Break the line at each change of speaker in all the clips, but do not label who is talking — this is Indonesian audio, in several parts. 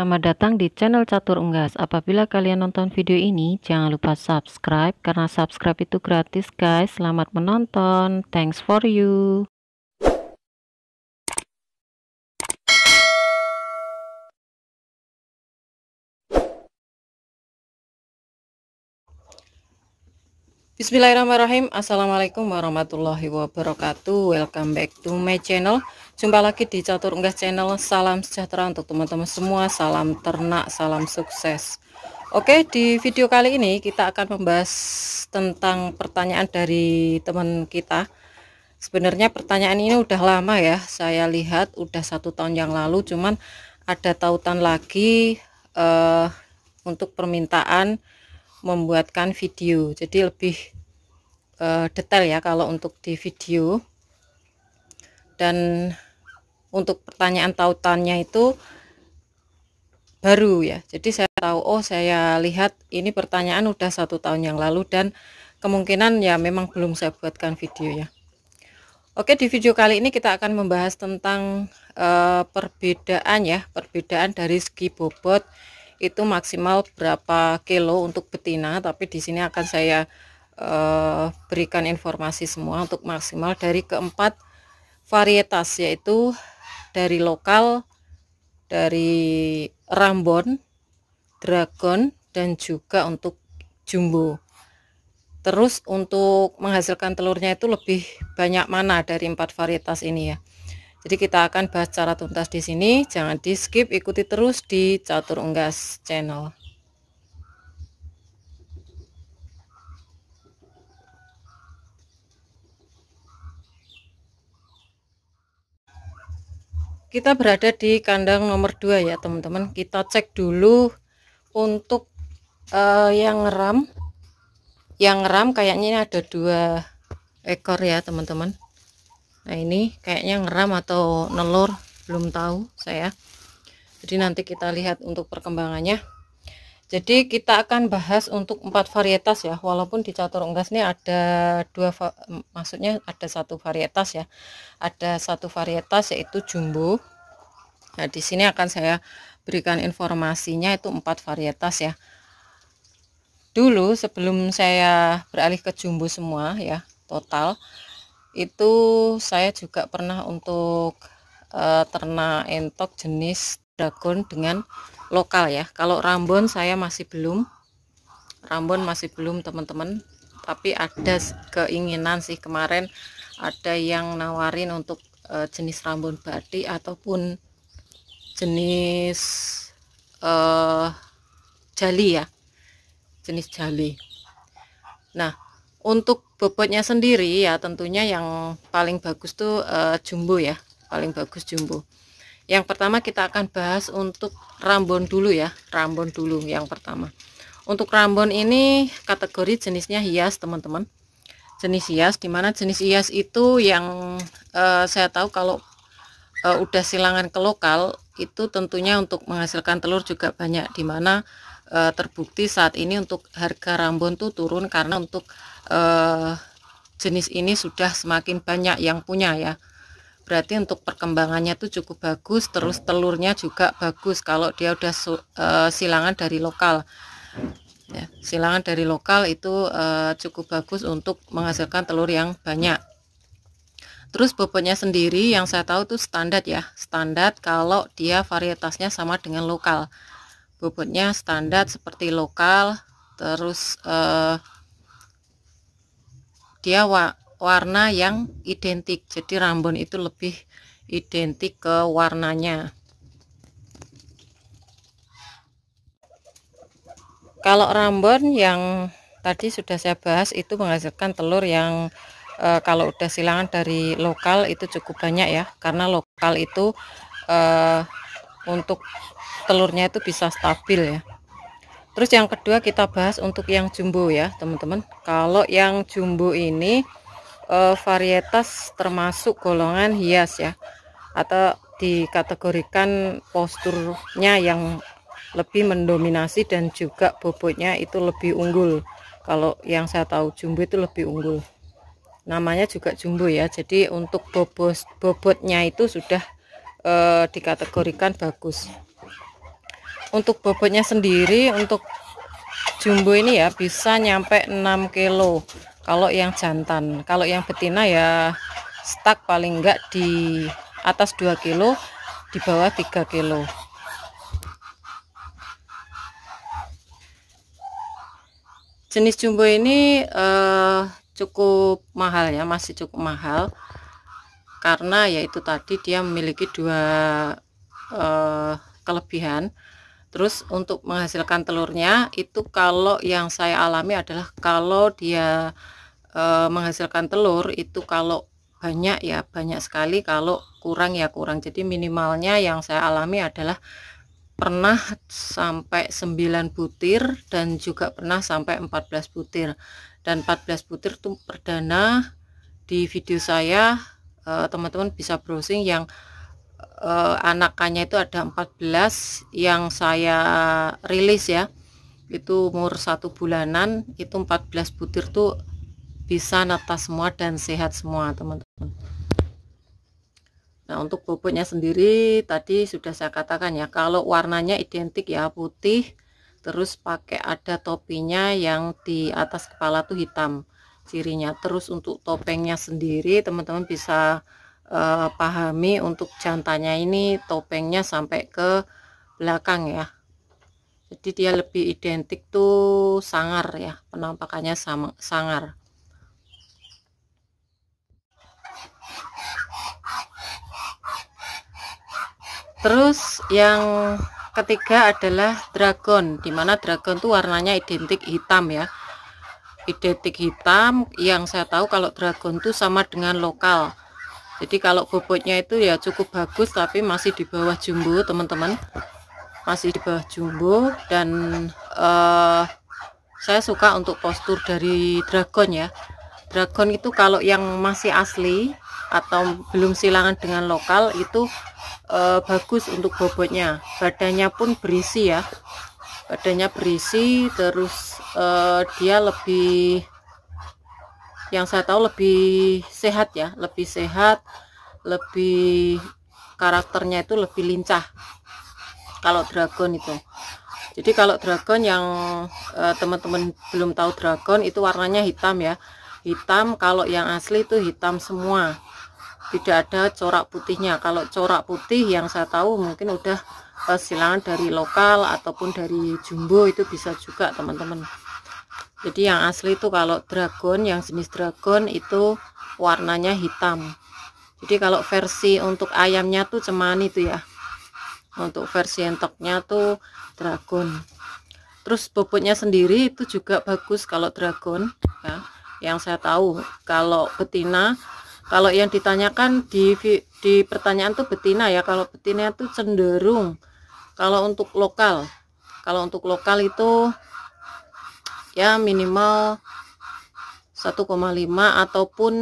selamat datang di channel Catur Unggas. Apabila kalian nonton video ini, jangan lupa subscribe, karena subscribe itu gratis guys. Selamat menonton, thanks for you. Bismillahirrahmanirrahim. Assalamualaikum warahmatullahi wabarakatuh. Welcome back to my channel. Jumpa lagi di Catur Unggas channel. Salam sejahtera untuk teman-teman semua. Salam ternak, salam sukses. Oke, di video kali ini kita akan membahas tentang pertanyaan dari teman kita. Sebenarnya pertanyaan ini udah lama ya, saya lihat udah 1 tahun yang lalu, cuman ada tautan lagi untuk permintaan membuatkan video, jadi lebih detail ya kalau untuk di video. Dan untuk pertanyaan tautannya itu baru ya, jadi saya tahu, oh saya lihat ini pertanyaan udah 1 tahun yang lalu dan kemungkinan ya memang belum saya buatkan video ya. Oke, di video kali ini kita akan membahas tentang perbedaan dari segi bobot itu maksimal berapa kilo untuk betina, tapi di sini akan saya berikan informasi semua untuk maksimal dari keempat varietas, yaitu dari lokal, dari Rambon, Dragon, dan juga untuk Jumbo. Terus untuk menghasilkan telurnya itu lebih banyak mana dari 4 varietas ini ya. Jadi kita akan bahas secara tuntas di sini, jangan di skip, ikuti terus di Catur Unggas channel. Kita berada di kandang nomor 2 ya teman-teman. Kita cek dulu untuk yang ngeram. Yang ngeram kayaknya ini ada 2 ekor ya teman-teman. Nah ini kayaknya ngeram atau nelur, belum tahu saya. Jadi nanti kita lihat untuk perkembangannya. Jadi kita akan bahas untuk 4 varietas ya, walaupun di Catur Unggas ini ada 2, maksudnya ada 1 varietas ya. Ada 1 varietas yaitu Jumbo. Nah di sini akan saya berikan informasinya itu 4 varietas ya. Dulu sebelum saya beralih ke Jumbo semua ya, total itu saya juga pernah untuk ternak entok jenis Dragon dengan lokal ya. Kalau Rambon saya masih belum, teman-teman, tapi ada keinginan sih, kemarin ada yang nawarin untuk jenis Rambon Batik ataupun jenis Jali ya, jenis Jali. Nah untuk bobotnya sendiri ya tentunya yang paling bagus tuh Jumbo ya, paling bagus Jumbo. Yang pertama kita akan bahas untuk Rambon dulu ya, Rambon dulu yang pertama. Untuk Rambon ini kategori jenisnya hias teman-teman, jenis hias, dimana jenis hias itu yang saya tahu kalau udah silangan ke lokal itu tentunya untuk menghasilkan telur juga banyak, dimana terbukti saat ini untuk harga Rambon tuh turun karena untuk jenis ini sudah semakin banyak yang punya ya. Berarti untuk perkembangannya tuh cukup bagus, terus telurnya juga bagus kalau dia udah silangan dari lokal ya. Silangan dari lokal itu cukup bagus untuk menghasilkan telur yang banyak. Terus bobotnya sendiri yang saya tahu tuh standar ya, standar kalau dia varietasnya sama dengan lokal. Bobotnya standar seperti lokal, terus dia warna yang identik, jadi Rambon itu lebih identik ke warnanya. Kalau Rambon yang tadi sudah saya bahas itu menghasilkan telur yang kalau udah silangan dari lokal itu cukup banyak ya, karena lokal itu untuk telurnya itu bisa stabil ya. Terus yang kedua kita bahas untuk yang Jumbo ya teman-teman. Kalau yang Jumbo ini varietas termasuk golongan hias ya, atau dikategorikan posturnya yang lebih mendominasi dan juga bobotnya itu lebih unggul. Kalau yang saya tahu Jumbo itu lebih unggul, namanya juga Jumbo ya, jadi untuk bobotnya itu sudah dikategorikan bagus. Untuk bobotnya sendiri untuk jumbo ini ya bisa nyampe 6 kilo kalau yang jantan. Kalau yang betina ya stuck paling enggak di atas 2 kilo, di bawah 3 kilo. Jenis jumbo ini cukup mahal ya, masih cukup mahal karena yaitu tadi dia memiliki dua kelebihan. Terus untuk menghasilkan telurnya itu kalau yang saya alami adalah kalau dia menghasilkan telur itu kalau banyak ya banyak sekali, kalau kurang ya kurang. Jadi minimalnya yang saya alami adalah pernah sampai 9 butir dan juga pernah sampai 14 butir. Dan 14 butir itu perdana di video saya, teman-teman bisa browsing yang anakannya itu ada 14 yang saya rilis ya, itu umur 1 bulanan, itu 14 butir tuh bisa netas semua dan sehat semua teman-teman. Nah untuk bobotnya sendiri tadi sudah saya katakan ya, kalau warnanya identik ya putih, terus pakai ada topinya yang di atas kepala tuh hitam cirinya. Terus untuk topengnya sendiri teman-teman bisa pahami untuk jantannya ini topengnya sampai ke belakang ya, jadi dia lebih identik tuh sangar ya, penampakannya sama sangar. Terus yang ketiga adalah dragon, dimana dragon tuh warnanya identik hitam ya, identik hitam. Yang saya tahu kalau dragon tuh sama dengan lokal. Jadi kalau bobotnya itu ya cukup bagus, tapi masih di bawah jumbo teman-teman, masih di bawah jumbo. Dan saya suka untuk postur dari dragon ya. Dragon itu kalau yang masih asli atau belum silangan dengan lokal itu bagus untuk bobotnya. Badannya pun berisi ya, badannya berisi. Terus dia lebih, yang saya tahu lebih sehat ya, lebih sehat, lebih karakternya itu lebih lincah kalau dragon itu. Jadi kalau dragon yang teman-teman belum tahu, dragon itu warnanya hitam ya, hitam. Kalau yang asli itu hitam semua, tidak ada corak putihnya. Kalau corak putih yang saya tahu mungkin udah silangan dari lokal ataupun dari jumbo, itu bisa juga teman-teman. Jadi yang asli itu kalau dragon, yang jenis dragon itu warnanya hitam. Jadi kalau versi untuk ayamnya tuh cemani itu ya, untuk versi entoknya tuh dragon. Terus bobotnya sendiri itu juga bagus kalau dragon ya, yang saya tahu. Kalau betina, kalau yang ditanyakan di pertanyaan tuh betina ya, kalau betina tuh cenderung, kalau untuk lokal itu ya minimal 1,5 ataupun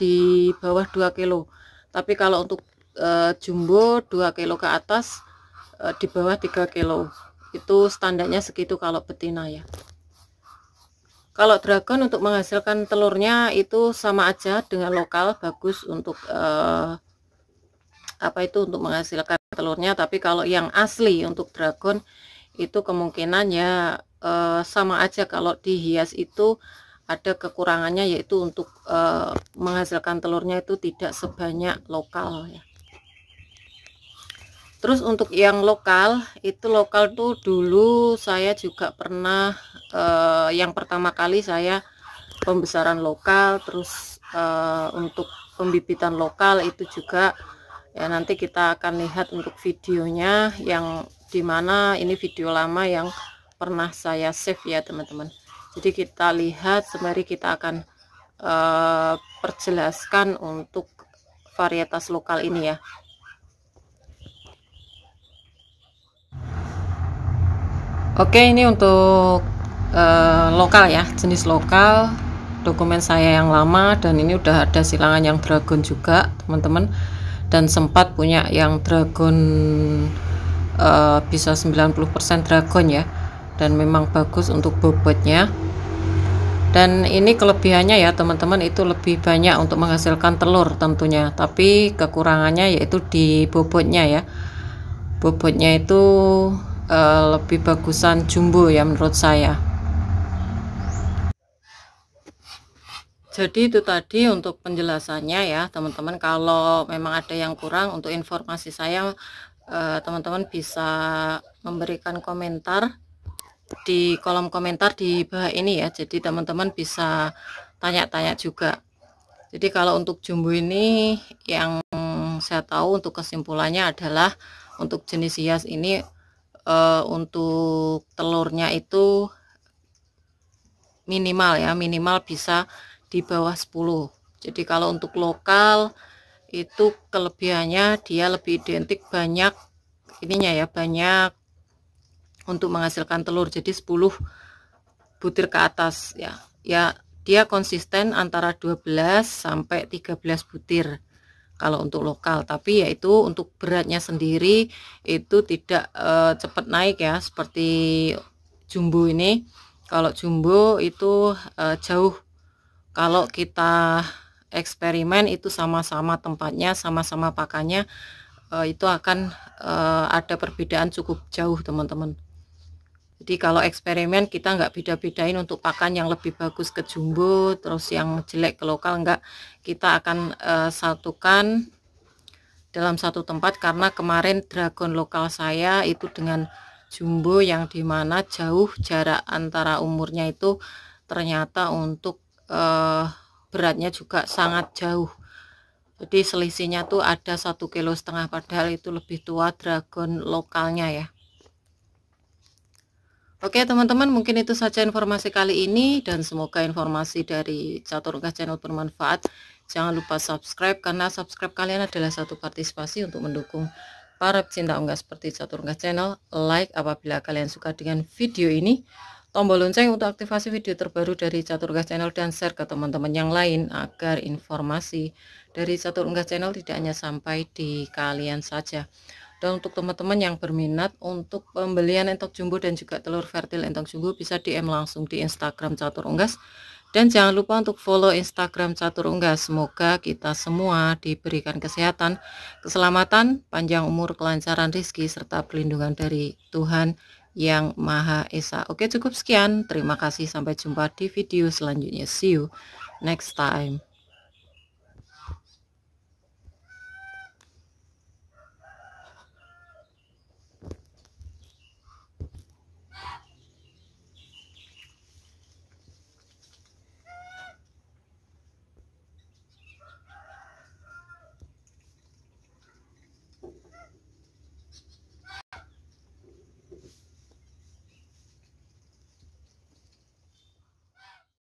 di bawah 2 kilo. Tapi kalau untuk jumbo 2 kilo ke atas, di bawah 3 kilo itu standarnya segitu kalau betina ya. Kalau dragon untuk menghasilkan telurnya itu sama aja dengan lokal, bagus untuk untuk menghasilkan telurnya. Tapi kalau yang asli untuk dragon itu kemungkinan ya sama aja. Kalau dihias itu ada kekurangannya, yaitu untuk menghasilkan telurnya itu tidak sebanyak lokal ya. Terus untuk yang lokal, itu lokal tuh dulu saya juga pernah yang pertama kali saya pembesaran lokal, terus untuk pembibitan lokal itu juga ya, nanti kita akan lihat untuk videonya, yang dimana ini video lama yang pernah saya save ya teman-teman. Jadi kita lihat sembari kita akan perjelaskan untuk varietas lokal ini ya. Oke, ini untuk lokal ya, jenis lokal, dokumen saya yang lama. Dan ini udah ada silangan yang dragon juga teman-teman, dan sempat punya yang dragon bisa 90% dragon ya, dan memang bagus untuk bobotnya. Dan ini kelebihannya ya teman-teman, itu lebih banyak untuk menghasilkan telur tentunya, tapi kekurangannya yaitu di bobotnya ya. Bobotnya itu lebih bagusan jumbo ya menurut saya. Jadi itu tadi untuk penjelasannya ya teman-teman. Kalau memang ada yang kurang untuk informasi saya, teman-teman bisa memberikan komentar di kolom komentar di bawah ini ya. Jadi teman-teman bisa tanya-tanya juga. Jadi kalau untuk jumbo ini yang saya tahu untuk kesimpulannya adalah untuk jenis hias ini untuk telurnya itu minimal bisa di bawah 10. Jadi kalau untuk lokal itu kelebihannya dia lebih identik banyak ininya ya, banyak untuk menghasilkan telur, jadi 10 butir ke atas ya. Ya dia konsisten antara 12 sampai 13 butir kalau untuk lokal, tapi yaitu untuk beratnya sendiri itu tidak cepat naik ya seperti jumbo ini. Kalau jumbo itu jauh, kalau kita eksperimen itu sama-sama tempatnya, sama-sama pakannya, itu akan ada perbedaan cukup jauh teman-teman. Jadi kalau eksperimen kita nggak beda-bedain untuk pakan yang lebih bagus ke jumbo terus yang jelek ke lokal, enggak, kita akan satukan dalam satu tempat. Karena kemarin dragon lokal saya itu dengan jumbo yang dimana jauh jarak antara umurnya itu ternyata untuk beratnya juga sangat jauh. Jadi selisihnya tuh ada 1,5 kilo, padahal itu lebih tua dragon lokalnya ya. Oke teman-teman, mungkin itu saja informasi kali ini dan semoga informasi dari Catur Unggas Channel bermanfaat. Jangan lupa subscribe karena subscribe kalian adalah satu partisipasi untuk mendukung para pecinta unggas seperti Catur Unggas Channel. Like apabila kalian suka dengan video ini, tombol lonceng untuk aktivasi video terbaru dari Catur Unggas Channel, dan share ke teman-teman yang lain agar informasi dari Catur Unggas Channel tidak hanya sampai di kalian saja. Dan untuk teman-teman yang berminat untuk pembelian entok jumbo dan juga telur fertil entok jumbo, bisa DM langsung di Instagram Catur Unggas. Dan jangan lupa untuk follow Instagram Catur Unggas. Semoga kita semua diberikan kesehatan, keselamatan, panjang umur, kelancaran rezeki, serta perlindungan dari Tuhan Yang Maha Esa. Oke, cukup sekian. Terima kasih. Sampai jumpa di video selanjutnya. See you next time.